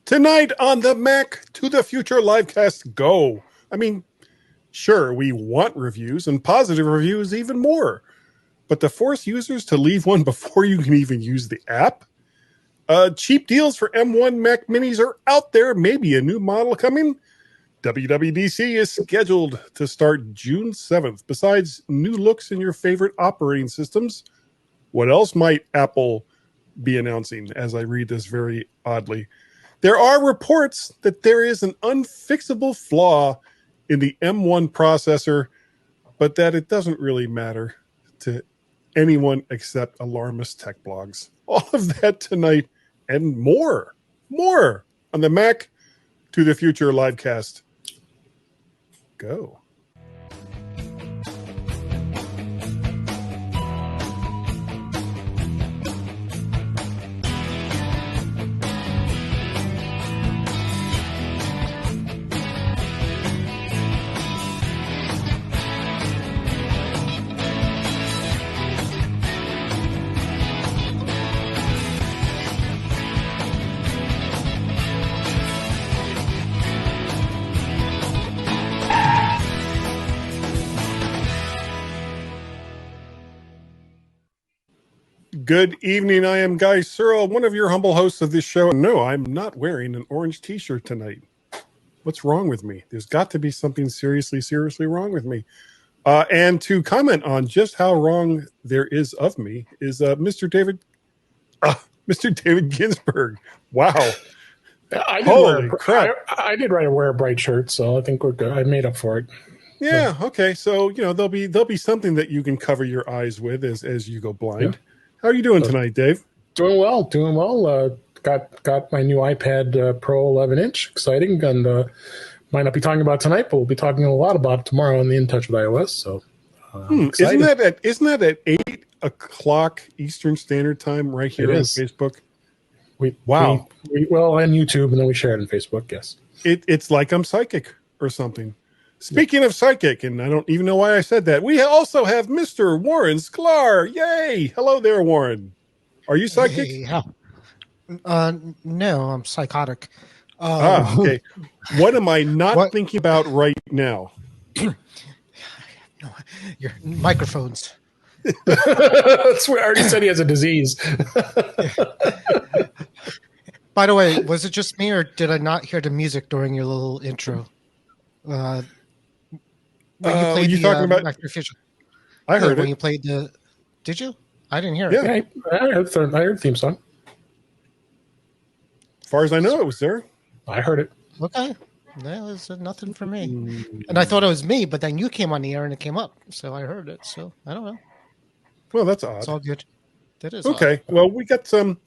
Tonight on the Mac to the Future Livecast Go. I mean, sure, we want reviews and positive reviews even more. But to force users to leave one before you can even use the app? Cheap deals for M1 Mac Minis are out there. Maybe a new model coming. WWDC is scheduled to start June 7th. Besides new looks in your favorite operating systems, what else might Apple be announcing as I read this very oddly? There are reports that there is an unfixable flaw in the M1 processor, but that it doesn't really matter to anyone except alarmist tech blogs. All of that tonight and more on the Mac to the Future Livecast. Go. Good evening. I am Guy Serle, one of your humble hosts of this show. No, I'm not wearing an orange t-shirt tonight. What's wrong with me? There's got to be something seriously wrong with me. And to comment on just how wrong there is of me is Mr. David Ginsburg. Wow. Holy crap. I did wear a bright shirt, so I think we're good. I made up for it. Yeah, okay. So, there'll be something that you can cover your eyes with as you go blind. Yeah. How are you doing tonight, Dave? Doing well. Got my new iPad Pro 11-inch. Exciting. And might not be talking about tonight, but we'll be talking a lot about it tomorrow on the In Touch with iOS. So, isn't that at 8 o'clock Eastern Standard Time right here on Facebook? Wow. Well, on YouTube, and then we share it on Facebook, yes. It's like I'm psychic or something. Speaking of psychic, and I don't even know why I said that, we also have Mr. Warren Sklar. Yay! Hello there, Warren. Are you psychic? Hey, no, I'm psychotic. Okay. What am I not thinking about right now? Your microphones. That's what I already said he has a disease. By the way, was it just me, or did I not hear the music during your little intro? When you talking about? I heard it. When you played the... Did you? I didn't hear it. Yeah, I heard the theme song. As far as I know, it was there. I heard it. Okay. That was nothing for me. And I thought it was me, but then you came on the air and it came up. So I heard it. So I don't know. Well, that's odd. It's all good. That is okay. Odd. Well, we got some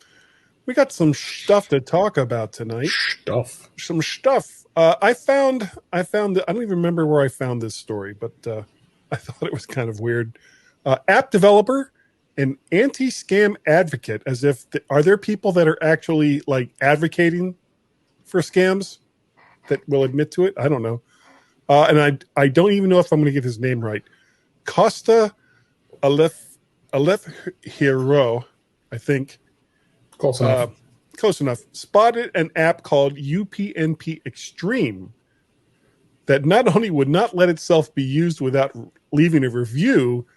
stuff to talk about tonight. Some stuff. I found. I don't even remember where I found this story, but I thought it was kind of weird. App developer and anti-scam advocate. As if are there people that are actually like advocating for scams that will admit to it? I don't know. And I don't even know if I'm going to get his name right. Costa Aleph Hero, I think. Close enough. Close enough. Spotted an app called UPnP Extreme that not only would not let itself be used without leaving a review,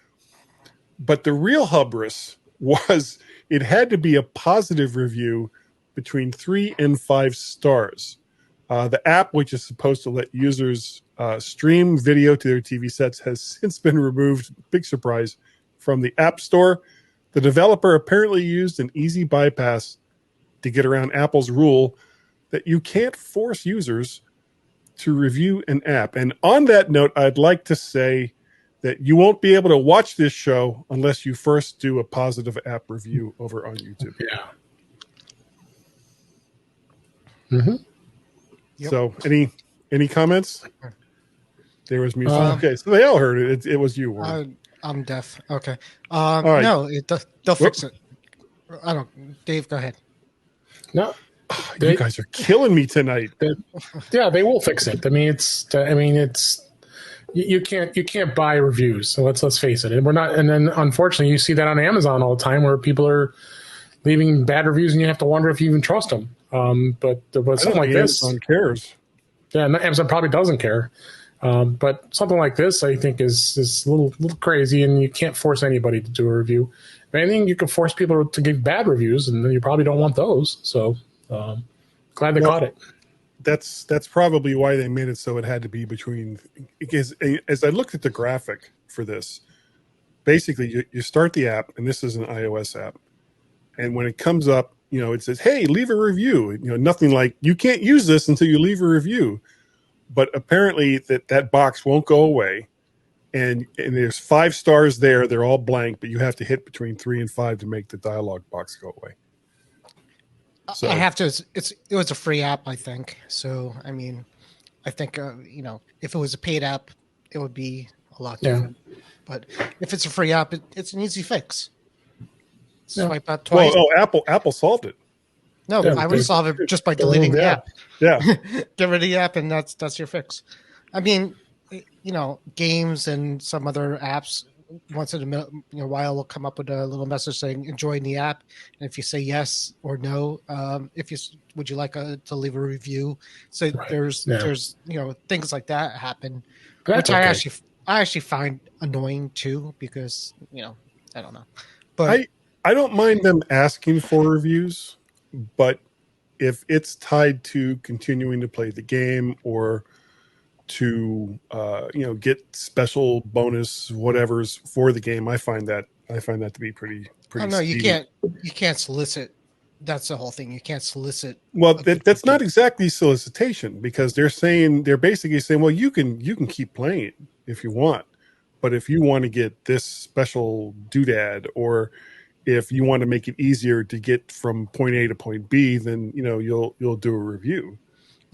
but the real hubris was it had to be a positive review between 3 and 5 stars. The app, which is supposed to let users stream video to their TV sets, has since been removed, big surprise, from the App Store. The developer apparently used an easy bypass to get around Apple's rule that you can't force users to review an app. And on that note, I'd like to say that you won't be able to watch this show unless you first do a positive app review over on YouTube. Yeah. Mm-hmm. Yep. So any comments? There was music. Okay, so they all heard it. It was you, Warren. I'm deaf. Okay. All right. No, they'll fix it. I don't. Dave, go ahead. No, you guys are killing me tonight. They will fix it. I mean, it's you can't buy reviews. So let's face it. And we're not. And then unfortunately, you see that on Amazon all the time, where people are leaving bad reviews, and you have to wonder if you even trust them. But I don't something like think this, Amazon cares. yeah, and Amazon probably doesn't care. But something like this, I think, is a little crazy, and you can't force anybody to do a review. If anything, you can force people to give bad reviews, and then you probably don't want those. So glad they caught it. That's probably why they made it so it had to be between. Because as I looked at the graphic for this, basically you start the app, and this is an iOS app, and when it comes up, it says, "Hey, leave a review." Nothing like you can't use this until you leave a review. But apparently that box won't go away, and there's 5 stars there. They're all blank, but you have to hit between 3 and 5 to make the dialogue box go away. So, I have to. It was a free app, I think. So I mean, I think if it was a paid app, it would be a lot different. Yeah. But if it's a free app, it's an easy fix. Swipe out twice. Well, Apple solved it. No, I would solve it just by deleting the app. Yeah. Get rid of the app, and that's your fix. I mean, games and some other apps, once in a while, will come up with a little message saying enjoying the app, and if you say yes or no, would you like to leave a review? So there's things like that happen, which I actually find annoying too, because I don't know, but I don't mind them asking for reviews. But if it's tied to continuing to play the game or to get special bonus whatever's for the game, I find that to be pretty. Oh, no, you can't solicit. That's the whole thing. You can't solicit. Well, that's not exactly solicitation, because they're basically saying, well, you can keep playing it if you want, but if you want to get this special doodad, or if you want to make it easier to get from point A to point B, then you'll do a review.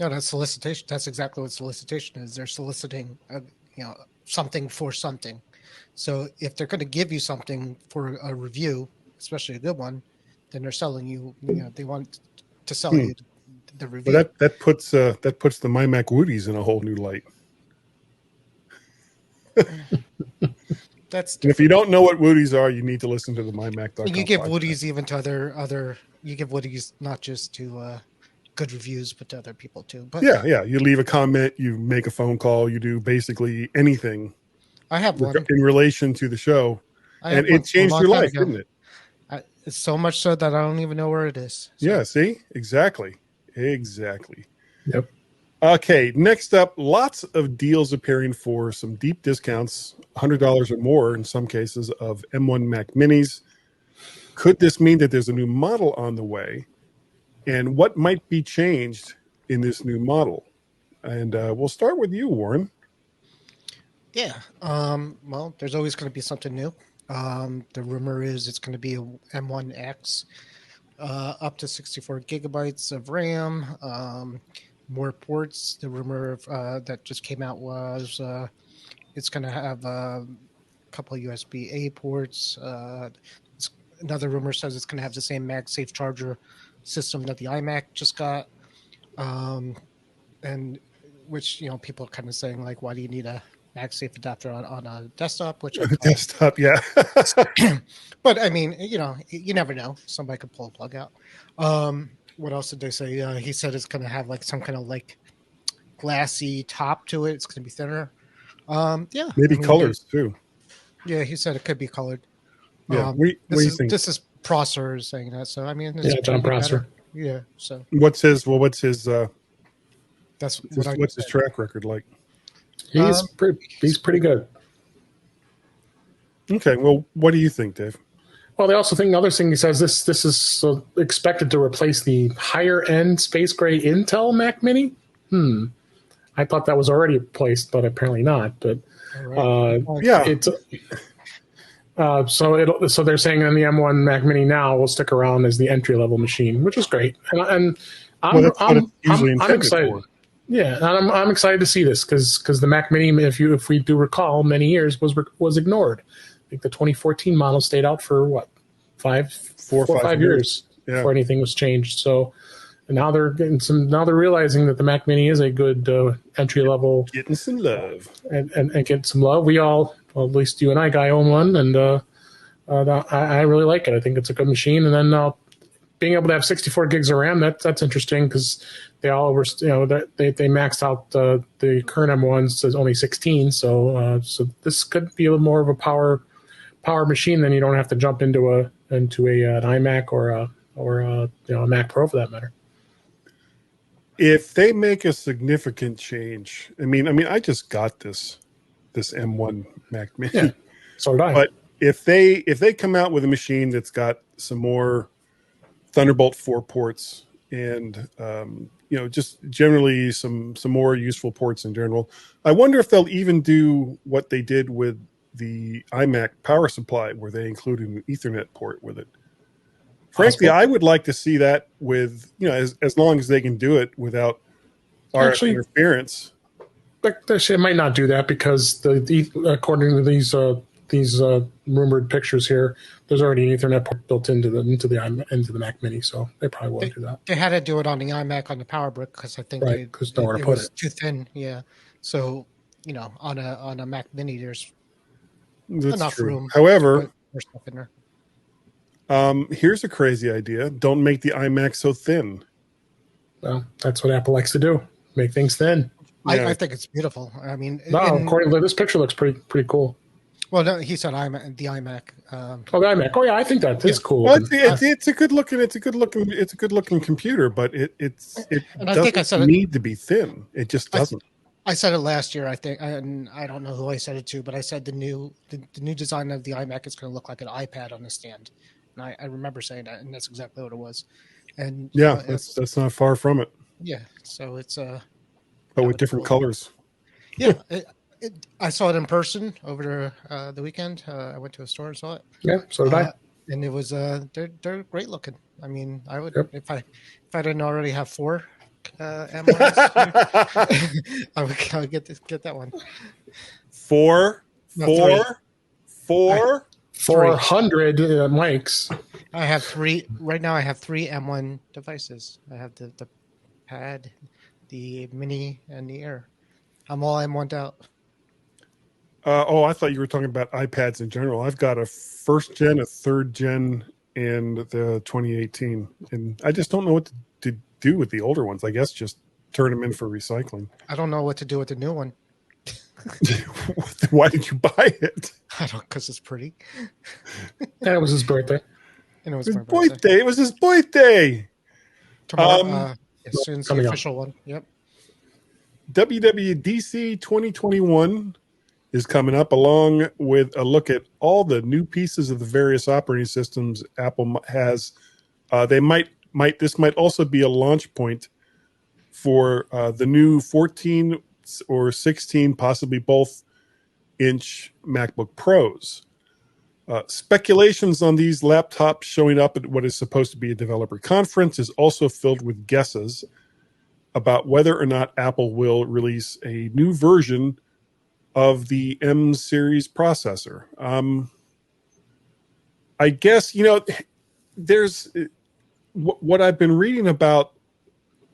No, that's solicitation. That's exactly what solicitation is. They're soliciting, something for something. So if they're going to give you something for a review, especially a good one, then they're selling you. They want to sell you the review. Well, that puts the MyMac Woodies in a whole new light. That's if you don't know what Woodies are, you need to listen to the MyMac.com. You give Woodies even to other. You give Woodies not just to good reviews, but to other people too. But yeah. You leave a comment, you make a phone call, you do basically anything. I have one in relation to the show, and it changed your life, didn't it? It's so much so that I don't even know where it is. So. Yeah. See, exactly. Yep. Okay, next up, lots of deals appearing for some deep discounts, $100 or more in some cases, of M1 Mac Minis. Could this mean that there's a new model on the way? And what might be changed in this new model? And we'll start with you, Warren. Yeah, well, there's always going to be something new. The rumor is it's going to be a M1X, up to 64 gigabytes of RAM, more ports. The rumor that just came out was it's going to have a couple of USB-A ports. Another rumor says it's going to have the same MagSafe charger system that the iMac just got, and which people are kind of saying, like, why do you need a MagSafe adapter on a desktop? Which desktop, yeah. But I mean, you never know. Somebody could pull a plug out. What else did they say? He said it's going to have like some kind of like glassy top to it. It's going to be thinner. Yeah, maybe colors too. Yeah, he said it could be colored. Yeah, what do you think? This is Prosser saying that. So I mean, John Prosser. Yeah. So what's his? What's his track record like? He's pretty good. Okay, well, what do you think, Dave? Well, they also think another thing he says this is expected to replace the higher end space gray Intel Mac Mini. I thought that was already replaced, but apparently not. But it's so they're saying on the M1 Mac Mini now will stick around as the entry level machine, which is great. And I'm excited. For. Yeah, and I'm excited to see this because the Mac Mini, if we do recall, many years was ignored. I think the 2014 model stayed out for what, 4 or 5 years before anything was changed. So now they're getting now they're realizing that the Mac Mini is a good entry level, getting some love and get some love. We all, well, at least you and I, Guy, own one, and I really like it. I think it's a good machine. And then being able to have 64 gigs of RAM, that's interesting because they all were, they maxed out the current M1s to only 16. So this could be a little more of a power machine. Then you don't have to jump into an iMac or a Mac Pro for that matter. If they make a significant change, I mean, I just got this M1 Mac Mini. Yeah, so did I. But if they come out with a machine that's got some more Thunderbolt 4 ports and just generally some more useful ports in general, I wonder if they'll even do what they did with the iMac power supply, where they included an Ethernet port with it. Frankly, I would like to see that with as long as they can do it without our interference. It might not do that because according to these rumored pictures here, there's already an Ethernet port built into the Mac Mini, so they probably won't do that. They had to do it on the iMac on the power brick because I think it was too thin. Yeah, so on a Mac Mini, there's enough room. However, there's stuff in there. Here's a crazy idea: don't make the iMac so thin. Well, that's what Apple likes to do: make things thin. I think it's beautiful. I mean, according to this picture, looks pretty cool. Well, no, he said the iMac. The iMac. Oh yeah, I think that is cool. Well, it's a good looking computer, but it doesn't need to be thin. It just doesn't. I said it last year. I think, and I don't know who I said it to, but I said the new design of the iMac is going to look like an iPad on a stand. And I remember saying that, and that's exactly what it was. And yeah, that's not far from it. Yeah, so it's but with different colors. Yeah, I saw it in person over the weekend. I went to a store and saw it. Yeah, so did I. And it was they're great looking. I mean, I would if I didn't already have 4 M1s, I would get that one. 400 mics. I have 3 right now. I have 3 M1 devices. I have the Pad, the Mini, and the Air. I'm all M1'd out. I thought you were talking about iPads in general. I've got a 1st gen, a 3rd gen, and the 2018, and I just don't know what to do with the older ones. I guess just turn them in for recycling. I don't know what to do with the new one. Why did you buy it? I don't, because it's pretty. And it was his birthday. And it was his birthday. It was his birthday. Tomorrow, as soon as the official one. Yep. WWDC 2021 is coming up, along with a look at all the new pieces of the various operating systems Apple has. This might also be a launch point for the new 14 or 16, possibly both inch MacBook Pros. Speculations on these laptops showing up at what is supposed to be a developer conference is also filled with guesses about whether or not Apple will release a new version of the M series processor. I guess, there's what I've been reading about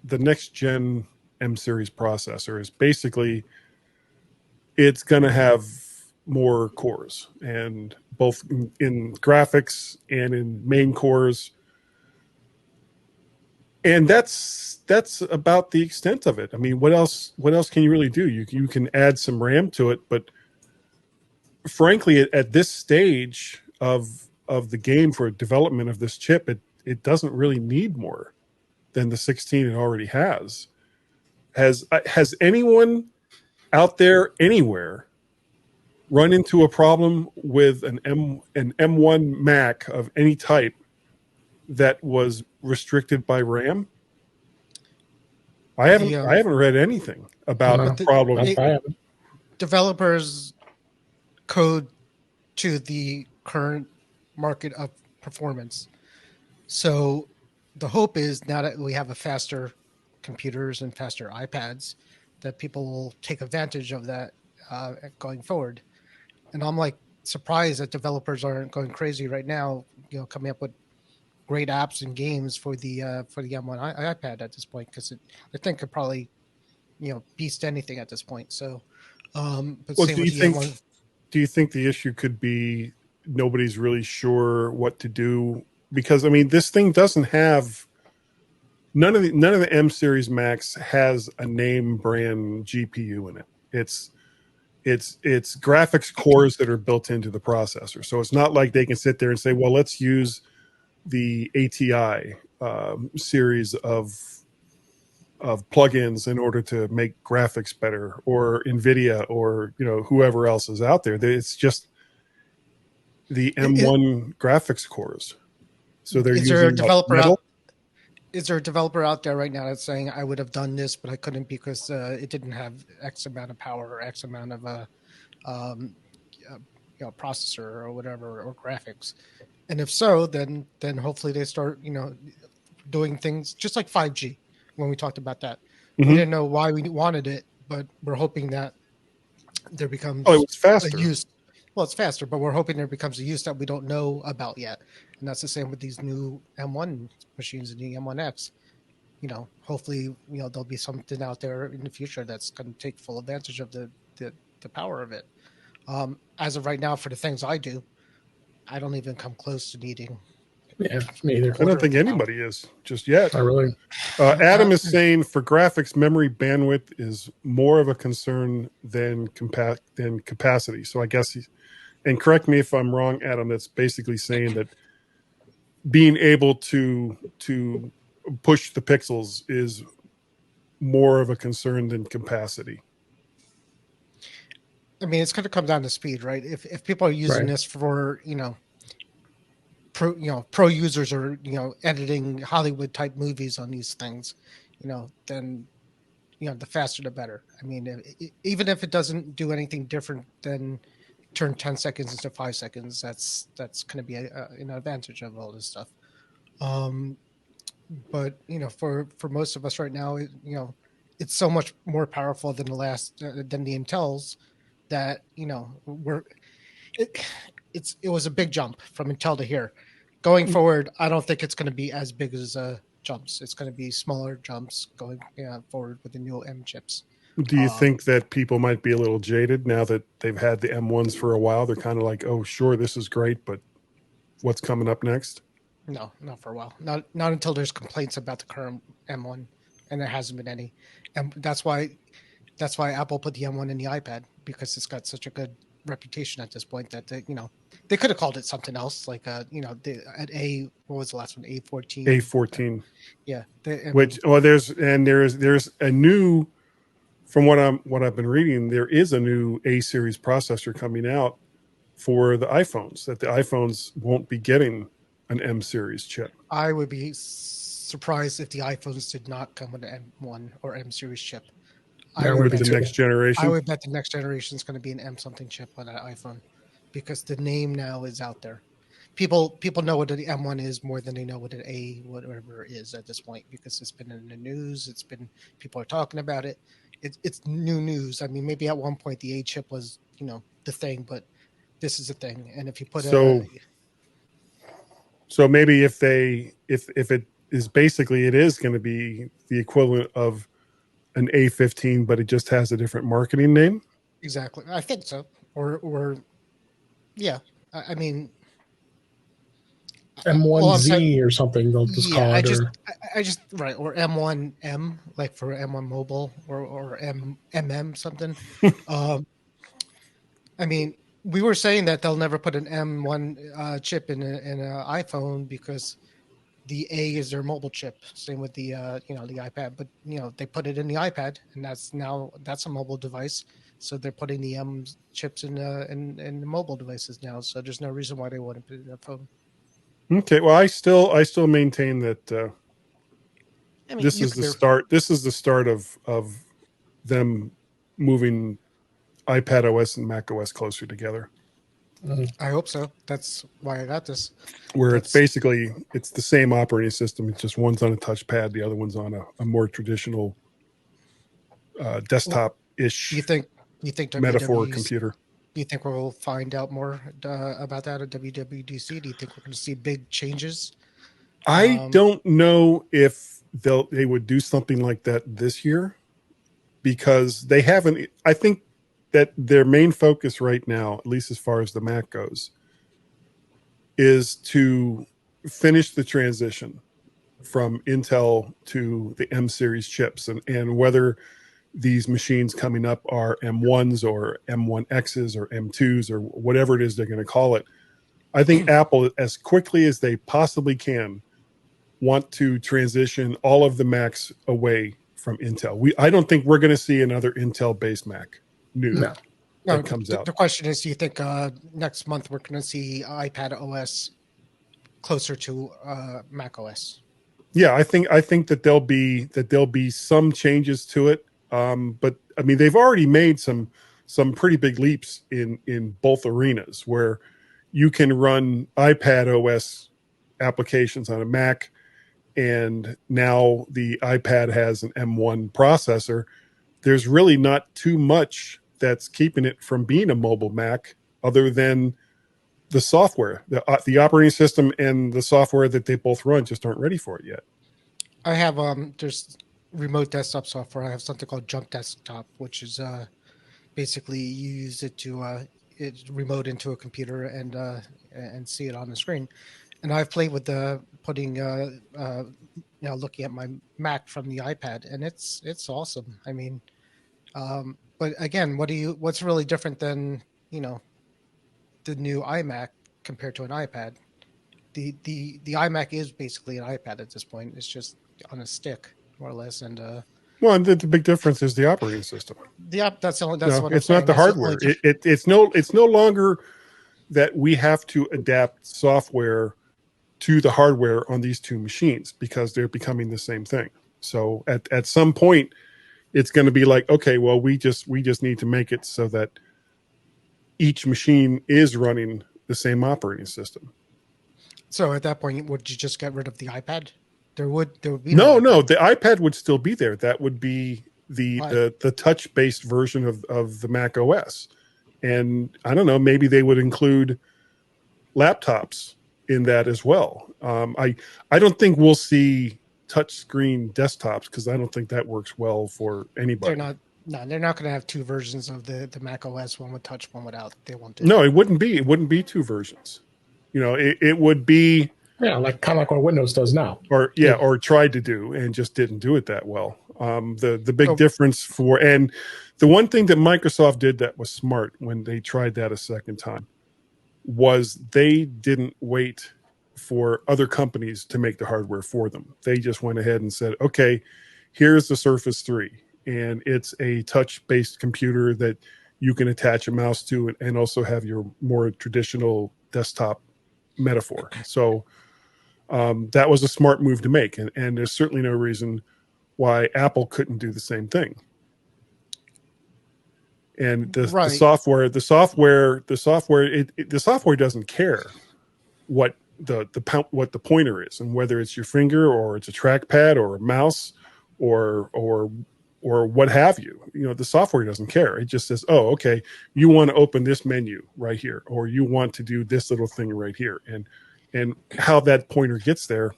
the next gen M series processor is basically it's going to have more cores, and both in graphics and in main cores. And that's about the extent of it. I mean, what else can you really do? You can add some RAM to it, but frankly, at this stage of the game for development of this chip, it doesn't really need more than the 16 it already has. Has anyone out there anywhere run into a problem with an M1 Mac of any type that was restricted by RAM? I haven't read anything about the problem. Developers code to the current market of performance. So the hope is now that we have a faster computers and faster iPads, that people will take advantage of that going forward. And I'm like surprised that developers aren't going crazy right now, coming up with great apps and games for the M1 iPad at this point, because I think could probably beast anything at this point. So, but well, do you think the issue could be nobody's really sure what to do because I mean this thing doesn't have none of the M series Macs has a name brand GPU in it. It's graphics cores that are built into the processor. So it's not like they can sit there and say, well, let's use the ATI series of plugins in order to make graphics better, or NVIDIA, or whoever else is out there. It's just the M1 graphics cores. So they're is using there a developer metal. Is there a developer out there right now that's saying I would have done this, but I couldn't because it didn't have X amount of power or X amount of processor or whatever, or graphics? And if so, then hopefully they start doing things just like 5G when we talked about that. Mm-hmm. We didn't know why we wanted it, but we're hoping that there becomes it was faster. a use. Well, it's faster, but we're hoping there becomes a use that we don't know about yet. And that's the same with these new M1 machines and the M1X. Hopefully, there'll be something out there in the future that's going to take full advantage of the power of it. As of right now, for the things I do, I don't even come close to needing. Yeah, me either. I don't think anybody is just yet. I really. Adam is saying for graphics, memory bandwidth is more of a concern than capacity. So I guess and correct me if I'm wrong, Adam, that's basically saying that being able to push the pixels is more of a concern than capacity. I mean, it's going to come down to speed, right? If people are using this for, pro users or, editing Hollywood type movies on these things, then, the faster the better. I mean, even if it doesn't do anything different than turn 10 seconds into 5 seconds, that's going to be an advantage of all this stuff. But for most of us right now, it's so much more powerful than than the Intels that it was a big jump from Intel to here. Going forward, I don't think it's going to be as big as jumps. It's going to be smaller jumps going forward with the new M chips. Do you think that people might be a little jaded now that they've had the M1s for a while? They're kind of like, oh, sure, this is great, but what's coming up next? No, not for a while. Not until there's complaints about the current M1, and there hasn't been any. And that's why Apple put the M1 in the iPad, because it's got such a good reputation at this point that they could have called it something else, like what was the last one? A14. A14. Yeah. There's a new. From what I've been reading, there is a new A series processor coming out for the iPhones, that the iPhones won't be getting an M series chip. I would be surprised if the iPhones did not come with an M1 or M series chip. With the next generation? I would bet the next generation is going to be an M something chip on that iPhone, because the name now is out there. People know what the M1 is more than they know what an A whatever is at this point, because it's been in the news. People are talking about it. It's new news. I mean, maybe at one point the A chip was, the thing, but this is a thing. And if you put so maybe if it is basically, it is going to be the equivalent of an A15, but it just has a different marketing name. Exactly, I think so. Or yeah, I mean. M1Z or something they'll just call it. Or M1M, like for M1 Mobile, or MM something. I mean, we were saying that they'll never put an M1 chip in an iPhone because the A is their mobile chip. Same with the the iPad, but they put it in the iPad, and that's a mobile device. So they're putting the M chips in the mobile devices now. So there's no reason why they wouldn't put it in a phone. Okay, well, I still maintain that this is the start. This is the start of them moving iPad OS and Mac OS closer together. I hope so. That's why I got this. It's the same operating system. It's just one's on a touchpad, the other one's on a more traditional desktop-ish. You think metaphor computer? Do you think we'll find out more about that at WWDC? Do you think we're going to see big changes? I don't know if they would do something like that this year, because they haven't. I think that their main focus right now, at least as far as the Mac goes, is to finish the transition from Intel to the M series chips, and whether these machines coming up are M1s or M1Xs or M2s or whatever it is they're going to call it, I think Apple, as quickly as they possibly can, want to transition all of the Macs away from Intel. I don't think we're going to see another Intel-based Mac that comes out. The question is, do you think next month we're going to see iPad OS closer to Mac OS? Yeah, I think that there'll be some changes to it. But I mean, they've already made some pretty big leaps in both arenas where you can run iPad OS applications on a Mac, and now the iPad has an M1 processor. There's really not too much that's keeping it from being a mobile Mac other than the software. The operating system and the software that they both run just aren't ready for it yet. I have there's remote desktop software. I have something called Jump Desktop, which is basically you use it to remote into a computer and see it on the screen. And I've played with putting looking at my Mac from the iPad, and it's awesome. I mean, but again, what's really different than the new iMac compared to an iPad? The iMac is basically an iPad at this point. It's just on a stick, more or less, and the big difference is the operating system. That's what it's not the hardware. It's no longer that we have to adapt software to the hardware on these two machines because they're becoming the same thing. So at some point, it's going to be like, okay, well, we just need to make it so that each machine is running the same operating system. So at that point, would you just get rid of the iPad? There would be no. The iPad would still be there. That would be the touch-based version of the Mac OS. And I don't know, maybe they would include laptops in that as well. I don't think we'll see touchscreen desktops because I don't think that works well for anybody. They're not going to have two versions of the Mac OS, one with touch, one without. They won't do. No, it wouldn't be two versions. It would be like kind of like what Windows does now, or tried to do and just didn't do it that well. The big difference and the one thing that Microsoft did that was smart when they tried that a second time was they didn't wait for other companies to make the hardware for them. They just went ahead and said, okay, here's the Surface 3, and it's a touch-based computer that you can attach a mouse to and also have your more traditional desktop metaphor. So that was a smart move to make, and there's certainly no reason why Apple couldn't do the same thing. And the software doesn't care what the pointer is and whether it's your finger or it's a trackpad or a mouse or what have you. The software doesn't care. It just says, oh, okay, you want to open this menu right here, or you want to do this little thing right here, and how that pointer gets there,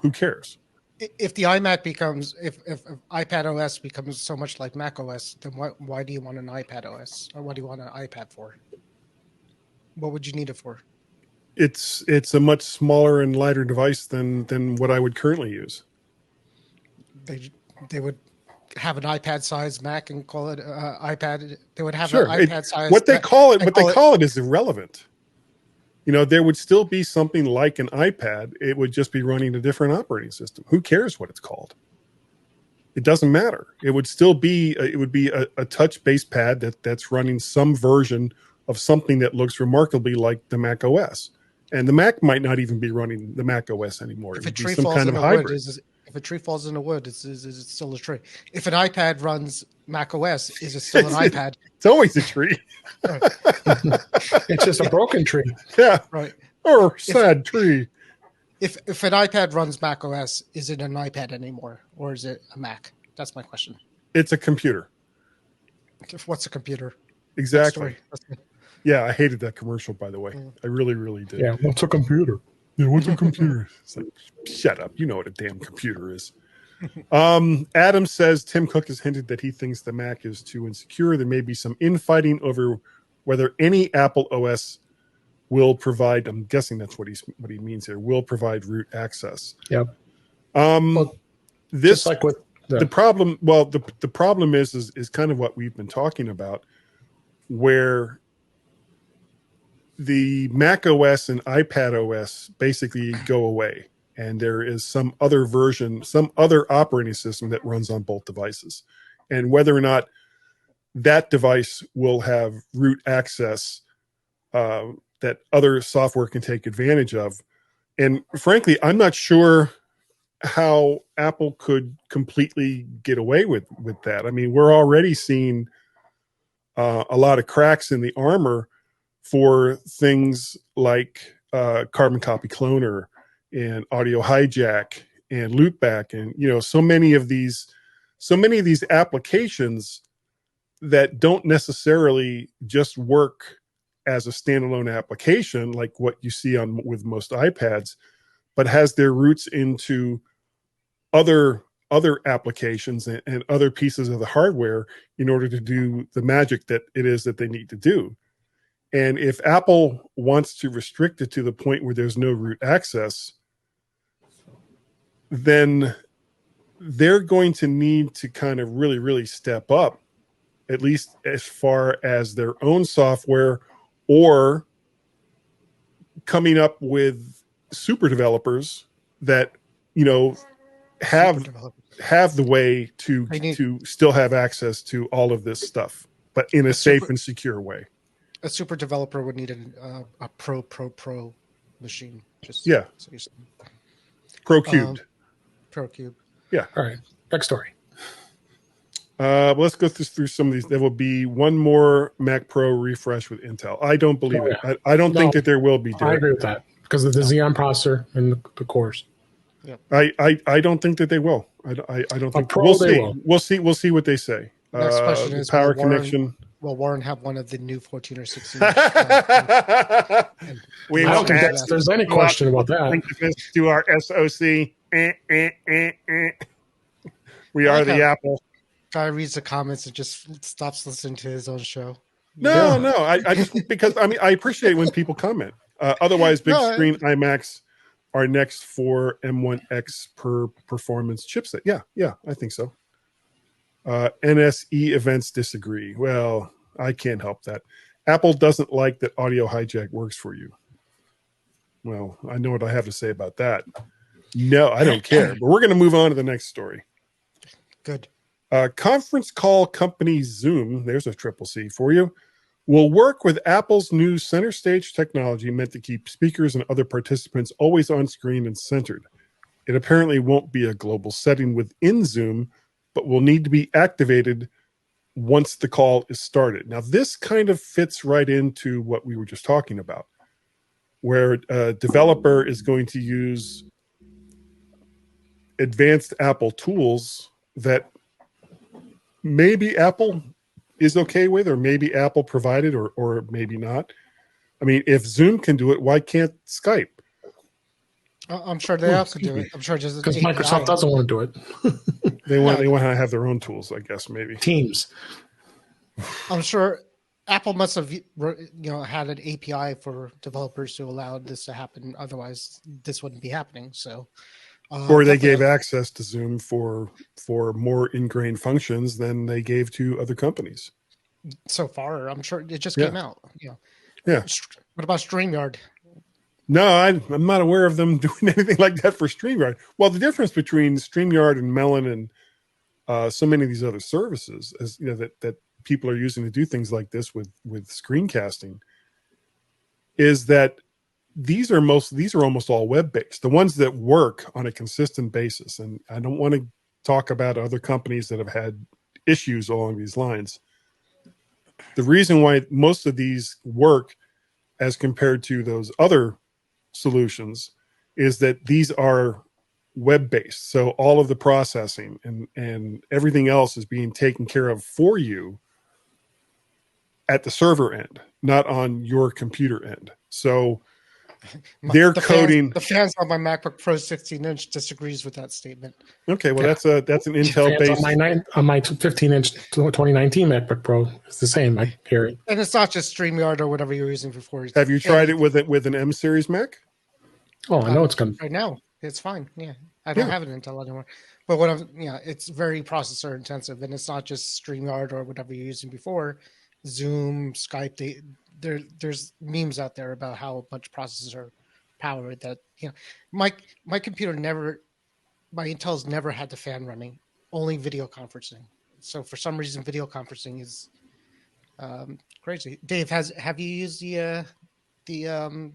who cares? If the iMac becomes, if iPad OS becomes so much like Mac OS, then why do you want an iPad OS, or what do you want an iPad for? What would you need it for? It's a much smaller and lighter device than what I would currently use. They would have an iPad-sized Mac and call it iPad. They would have an iPad-sized. What they call it is irrelevant. There would still be something like an iPad. It would just be running a different operating system. Who cares what it's called? It doesn't matter. It would still be a touch-based pad that's running some version of something that looks remarkably like the Mac OS. And the Mac might not even be running the Mac OS anymore. If a tree falls in the wood, if a tree falls in the wood, is it still a tree? If an iPad runs Mac OS, is it still an iPad? It's always a tree. It's just a broken tree. Yeah. Right. Or sad tree. If an iPad runs Mac OS, is it an iPad anymore, or is it a Mac? That's my question. It's a computer. What's a computer? Exactly. Yeah, I hated that commercial, by the way. I really, really did. Yeah, what's a computer? Yeah, what's a computer? It's like, shut up. You know what a damn computer is. Adam says Tim Cook has hinted that he thinks the Mac is too insecure. There may be some infighting over whether any Apple OS will provide. I'm guessing that's what he means here. Will provide root access. Yep. This just like with the problem. Well, the problem is kind of what we've been talking about, where the Mac OS and iPad OS basically go away, and there is some other version, some other operating system that runs on both devices, and whether or not that device will have root access that other software can take advantage of. And frankly, I'm not sure how Apple could completely get away with that. I mean, we're already seeing a lot of cracks in the armor for things like carbon copy cloner and audio hijack and loopback, and so many of these applications that don't necessarily just work as a standalone application like what you see with most iPads, but has their roots into other applications and other pieces of the hardware in order to do the magic that it is that they need to do. And if Apple wants to restrict it to the point where there's no root access, then they're going to need to kind of really, really step up, at least as far as their own software, or coming up with super developers that have the way to still have access to all of this stuff, but in a safe and secure way. A super developer would need a pro machine. Pro cubed. Pro cube. Yeah. All right. Next story. Let's go through some of these. There will be one more Mac Pro refresh with Intel. I don't believe it. I don't think that there will be. I agree with that because of the Xeon processor and the cores. Yep. I don't think that they will. I don't think. Pro, we'll see. will. We'll see. We'll see what they say. Next question is power connection. Will Warren have one of the new 14 or 16? I don't think there's any question about that. Do our SOC. We are the Apple. Guy reads the comments and just stops listening to his own show. No. I just because I appreciate when people comment. Otherwise, big screen iMacs are next for M1X per performance chipset. Yeah, I think so. NSE events disagree. Well, I can't help that. Apple doesn't like that audio hijack works for you. Well, I know what I have to say about that. No, I don't care. But we're going to move on to the next story. Good. Conference call company Zoom, there's a triple C for you, will work with Apple's new center stage technology meant to keep speakers and other participants always on screen and centered. It apparently won't be a global setting within Zoom, but will need to be activated once the call is started. Now, this kind of fits right into what we were just talking about, where a developer is going to use advanced Apple tools that maybe Apple is okay with, or maybe Apple provided, or maybe not. I mean, if Zoom can do it, why can't Skype? I'm sure they also do it. I'm sure just because Microsoft doesn't want to do it. They want to have their own tools, I guess, maybe. Teams. I'm sure Apple must have had an API for developers to allow this to happen. Otherwise, this wouldn't be happening. So, or they gave access to Zoom for more ingrained functions than they gave to other companies. So far, I'm sure it just came out. Yeah. What about StreamYard? No, I'm not aware of them doing anything like that for StreamYard. Well, the difference between StreamYard and Melon and so many of these other services, is that people are using to do things like this with screencasting, is that these are almost all web-based. The ones that work on a consistent basis, and I don't want to talk about other companies that have had issues along these lines. The reason why most of these work as compared to those other solutions is that these are web-based. So all of the processing and everything else is being taken care of for you at the server end, not on your computer end. So they're coding. The fans on my MacBook Pro 16-inch disagrees with that statement. Okay, well that's an Intel based. On my 15-inch 2019 MacBook Pro, it's the same. I hear it. And it's not just StreamYard or whatever you're using before. Have you tried it with an M series Mac? Oh, I know it's coming. Right now, it's fine. Yeah, I don't have an Intel anymore. But it's very processor intensive, and it's not just StreamYard or whatever you're using before. Zoom, Skype, there's memes out there about how much processor power that my computer my Intel's never had the fan running, only video conferencing. So for some reason, video conferencing is crazy. Dave, have you used the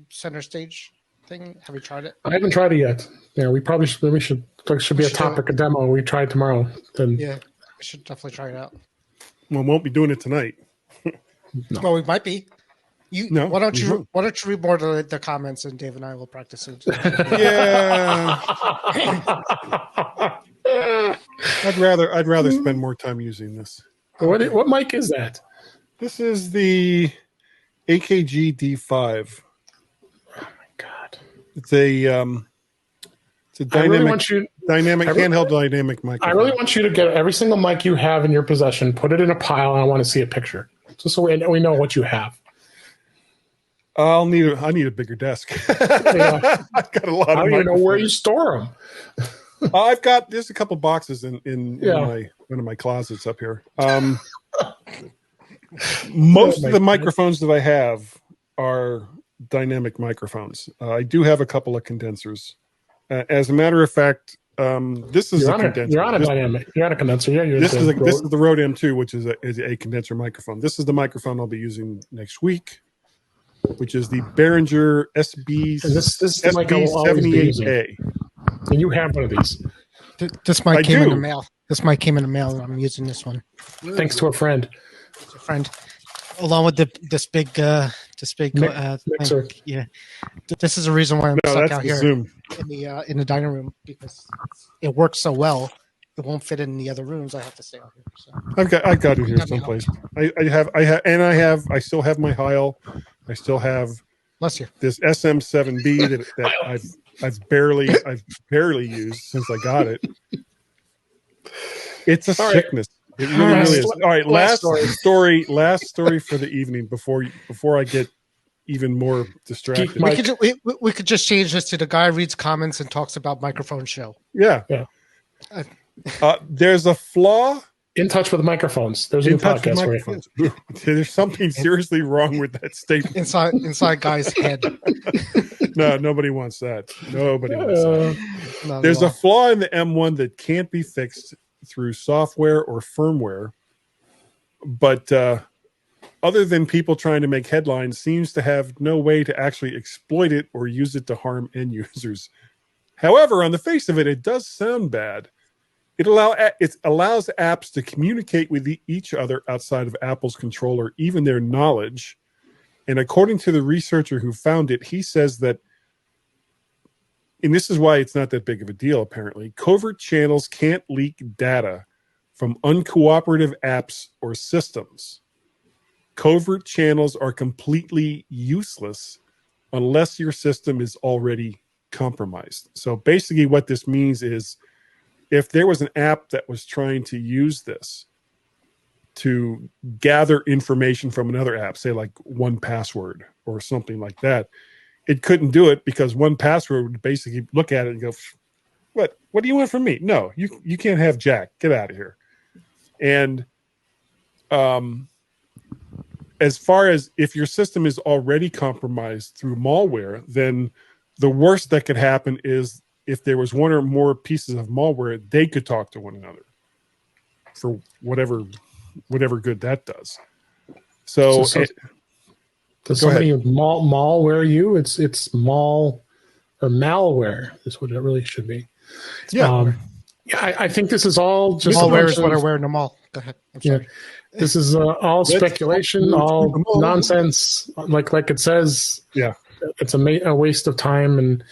center stage thing? Have you tried it? I haven't tried it yet. Yeah, we should be a topic, a demo. We try it tomorrow. Then we should definitely try it out. Well, we won't be doing it tonight. No. Well, we might be. Why don't you read more of the comments and Dave and I will practice it. Yeah. I'd rather spend more time using this. What mic is that? This is the AKG D5. Oh my god! It's a dynamic handheld dynamic mic. I really want you to get every single mic you have in your possession, put it in a pile, and I want to see a picture, just so we know what you have. I need a bigger desk. Yeah. I've got a lot. I don't even know where you store them. There's a couple boxes in one of my closets up here. Most of the microphones that I have are dynamic microphones. I do have a couple of condensers. As a matter of fact, this is a condenser. You're on a dynamic. You're on a condenser. Yeah, this is the Rode M2, which is a condenser microphone. This is the microphone I'll be using next week, which is the Behringer SB78A. And you have one of these. This mic came in the mail. This mic came in the mail, and I'm using this one. Thanks to a friend. Along with this big mixer. Yeah, this is the reason why I'm stuck out here Zoom. in the dining room, because it works so well. It won't fit in the other rooms. I have to stay out here. So. I've got it here someplace. I still have my Heil. I still have Bless you. This SM7B that I've barely used since I got it. It's a sickness. It really is. All right, last story for the evening before I get even more distracted. We could just change this to the guy reads comments and talks about microphone show. Yeah. There's a flaw. In touch with microphones. There's a new podcast for you. There's something seriously wrong with that statement. Inside guy's head. No, nobody wants that. Nobody wants that. There's a flaw in the M1 that can't be fixed through software or firmware, but other than people trying to make headlines, seems to have no way to actually exploit it or use it to harm end users. However, on the face of it, it does sound bad. It allows apps to communicate with each other outside of Apple's control or even their knowledge. And according to the researcher who found it, he says that, and this is why it's not that big of a deal, apparently, covert channels can't leak data from uncooperative apps or systems. Covert channels are completely useless unless your system is already compromised. So basically what this means is, if there was an app that was trying to use this to gather information from another app, say like 1Password or something like that, it couldn't do it because 1Password would basically look at it and go, what do you want from me? No, you can't have Jack. Get out of here. And as far as if your system is already compromised through malware, then the worst that could happen is if there was one or more pieces of malware, they could talk to one another for whatever good that does. So does somebody malware you? It's mal or malware is what it really should be. Yeah. I think this is all just malware is what I wear in the mall. Go ahead. I'm sorry. Yeah. This is all speculation, all nonsense. Like it says. Yeah. It's a waste of time and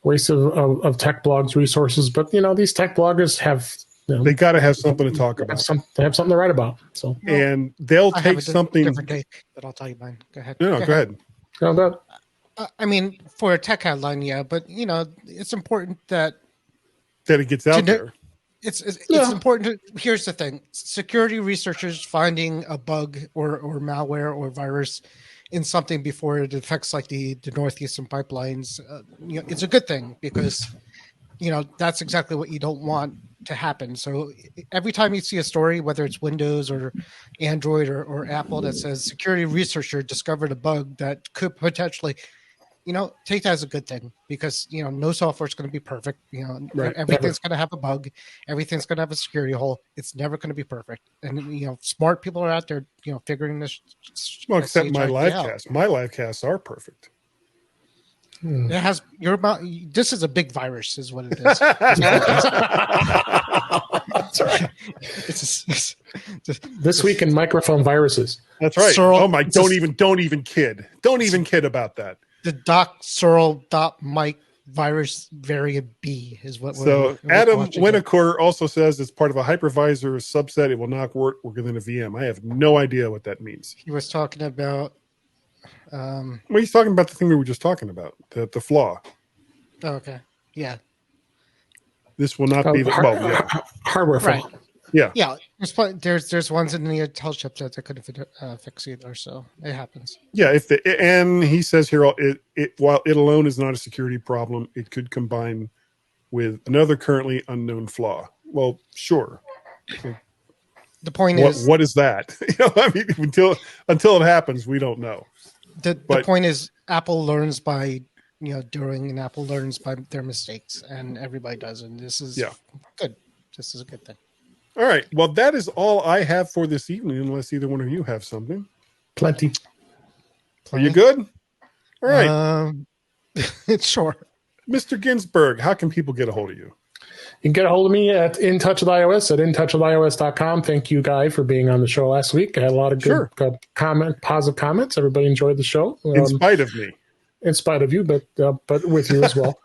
waste of tech blogs resources, but these tech bloggers have they got to have something to talk about. They have something to write about. So and they'll take something different day, but I'll tell you mine. Go ahead. No, go ahead. I mean, for a tech headline, yeah, but it's important that it gets out there. It's important. Here's the thing: security researchers finding a bug or malware or virus in something before it affects like the northeastern pipelines. It's a good thing because that's exactly what you don't want to happen. So every time you see a story, whether it's Windows or Android or Apple, that says security researcher discovered a bug that could potentially, take that as a good thing because, no software is going to be perfect. Right. Everything's going to have a bug. Everything's going to have a security hole. It's never going to be perfect. And, smart people are out there, figuring this. Well, except my live casts. My live casts are perfect. It has this is a big virus, is what it is. That's right. This week in microphone viruses. That's right. Serle, oh my! Don't even kid. Don't even kid about that. The Serle.mic virus variant B is what. So Adam Winnicor also says it's part of a hypervisor subset. It will not work within a VM. I have no idea what that means. He was talking about. Well, he's talking about the thing we were just talking about, the flaw. Oh, okay. Yeah. This will not be the hardware flaw. Right. Yeah. Yeah. There's ones in the Intel chipset that couldn't fix either, so it happens. Yeah. And he says here, while it alone is not a security problem, it could combine with another currently unknown flaw. Well, sure. The point is, what is that? I mean, until it happens, we don't know. The point is, Apple learns by doing, and Apple learns by their mistakes, and everybody does. And this is good. This is a good thing. All right. Well, that is all I have for this evening, unless either one of you have something. Plenty. Are you good? All right. Sure. Mr. Ginsburg, how can people get a hold of you? You can get a hold of me at In Touch with iOS at intouchwithios.com. Thank you, Guy, for being on the show last week. I had a lot of good positive comments. Everybody enjoyed the show. In spite of me. In spite of you, but with you as well.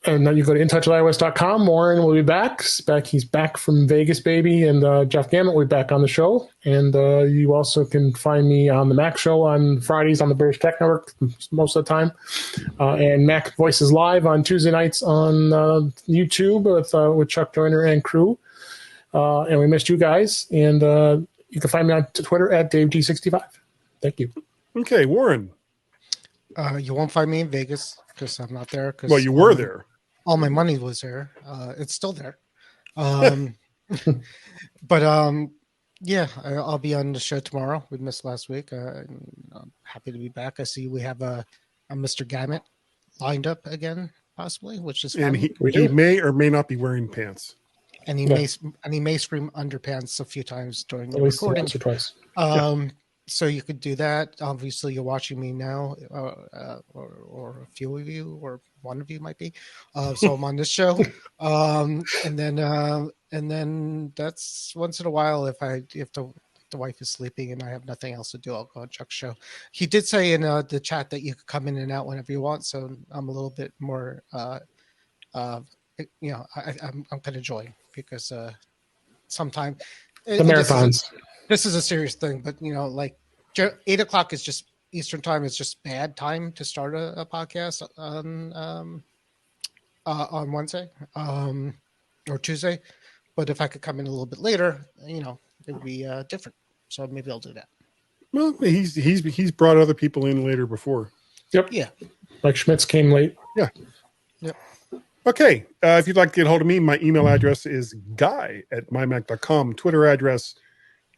And then you go to intouchwithios.com. Warren will be back. He's back from Vegas, baby. And Jeff Gammett will be back on the show. And you also can find me on the Mac Show on Fridays on the British Tech Network most of the time. And Mac Voices Live on Tuesday nights on YouTube with Chuck Joyner and crew. And we missed you guys. And you can find me on Twitter at DaveG65. Thank you. Okay, Warren. You won't find me in Vegas because I'm not there. Well, you were there. All my money was there. It's still there. But yeah, I'll be on the show tomorrow. We missed last week. I'm happy to be back. I see we have a Mr. Gammett lined up again, possibly, which is fun. And he may or may not be wearing pants. And he may scream underpants a few times during the recording. Twice. So you could do that. Obviously, you're watching me now, or a few of you, or one of you might be. So I'm on this show, and then that's once in a while. If the wife is sleeping and I have nothing else to do, I'll go on Chuck's show. He did say in the chat that you could come in and out whenever you want. So I'm a little bit more, I'm kind of joy because sometimes the marathons. This is a serious thing, but 8:00 is just Eastern time. Is just bad time to start a podcast on Wednesday or Tuesday. But if I could come in a little bit later, it would be different. So maybe I'll do that. Well, he's brought other people in later before. Yep. Yeah. Like Schmitz came late. Yeah. Yep. Okay. If you'd like to get a hold of me, my email address is guy@mymac.com. Twitter address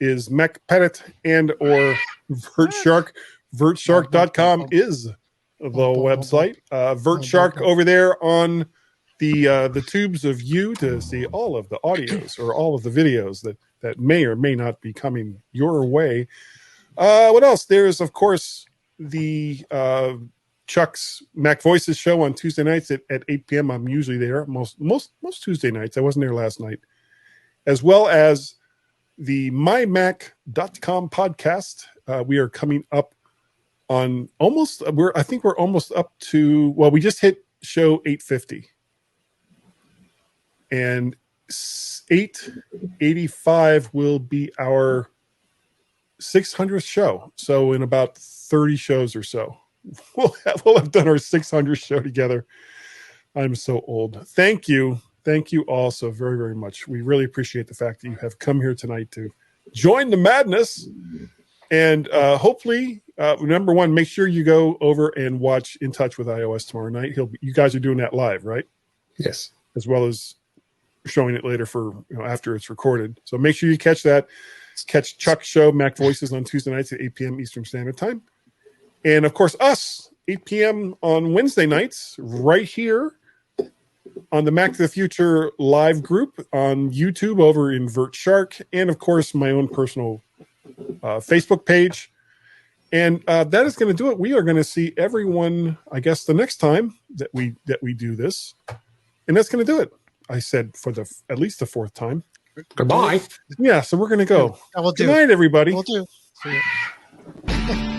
is MacPettit and or VertShark. VertShark.com is the website. VertShark over there on the tubes of you to see all of the audios or all of the videos that may or may not be coming your way. What else? There's, of course, the Chuck's Mac Voices show on Tuesday nights at 8 p.m. I'm usually there most Tuesday nights. I wasn't there last night. As well as the MyMac.com podcast. We are coming up on I think we're almost up to, we just hit show 850. And 885 will be our 600th show. So in about 30 shows or so. we'll have done our 600th show together. I'm so old. Thank you all so very, very much. We really appreciate the fact that you have come here tonight to join the madness. And hopefully, number one, make sure you go over and watch In Touch with iOS tomorrow night. You guys are doing that live, right? Yes. As well as showing it later for after it's recorded. So make sure you catch that. Catch Chuck's show, Mac Voices, on Tuesday nights at 8 p.m. Eastern Standard Time. And of course, us, 8 p.m. on Wednesday nights, right here on the Mac to the Future live group on YouTube over in Vert Shark, and of course, my own personal Facebook page. And that is going to do it. We are going to see everyone, I guess, the next time that we do this. And that's going to do it. I said for at least the fourth time. Goodbye. Yeah, so we're going to go. Good night, everybody. We'll do. See you.